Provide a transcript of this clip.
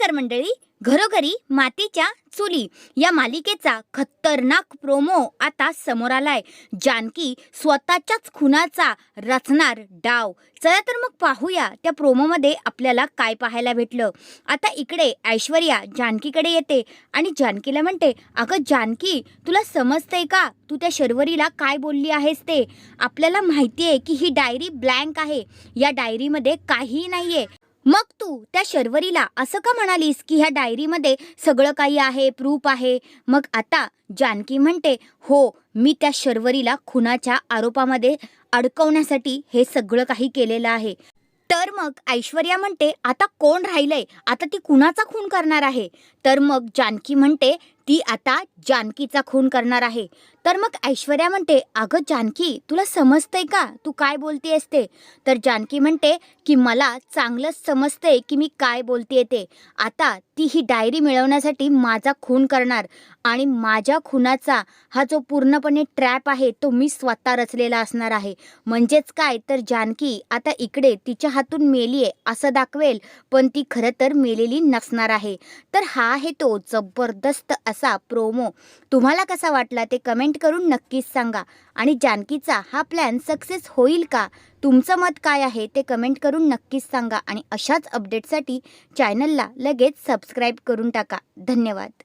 नमस्कार मंडळी. घरोघरी मातीच्या चुली या मालिकेचा खतरनाक प्रोमो आता समोर आलाय. जानकी स्वतःच्याच खुनाचा रचणार डाव. चला तर मग पाहूया त्या प्रोमोमध्ये आपल्याला काय पाहायला भेटलं. आता इकडे ऐश्वर्या जानकीकडे येते आणि जानकीला म्हणते, अगं जानकी, तुला समजतंय का तू त्या शर्वरीला काय बोलली आहेस ते? आपल्याला माहिती आहे की ही डायरी ब्लँक आहे, या डायरीमध्ये काहीही नाहीये. मग तू त्या शर्वरीला असं का म्हणालीस की ह्या डायरीमध्ये सगळं काही आहे, प्रूफ आहे? मग आता जानकी म्हणते, हो, मी त्या शर्वरीला खुनाच्या आरोपामध्ये अडकवण्यासाठी हे सगळं काही केलेलं आहे. तर मग ऐश्वर्या म्हणते, आता कोण राहिलंय? आता ती कुणाचा खून करणार आहे? तर मग जानकी म्हणते, ती आता जानकीचा खून करणार आहे. तर मग ऐश्वर्या म्हणते, अगं जानकी, तुला समजतंय का तू काय बोलतेयस ते? तर जानकी म्हणते की मला चांगलंच समजतंय की मी काय बोलतेय ते. आता ती ही डायरी मिळवण्यासाठी माझा खून करणार आणि माझ्या खुनाचा हा जो पूर्णपणे ट्रॅप आहे तो मी स्वतः रचलेला असणार आहे. म्हणजेच काय, तर जानकी आता इकडे तिच्या हातून मेली आहे असं दाखवेल, पण ती खरं तर मेलेली नसणार आहे. तर हा आहे तो जबरदस्त असा प्रोमो. तुम्हाला कसा वाटला ते कमेंट करून नक्कीच सांगा. आणि जानकीचा हा प्लॅन सक्सेस होईल का? तुमचं मत काय आहे ते कमेंट करून नक्कीच सांगा. आणि अशाच अपडेटसाठी चॅनलला लगेच सबस्क्राईब करून टाका. धन्यवाद.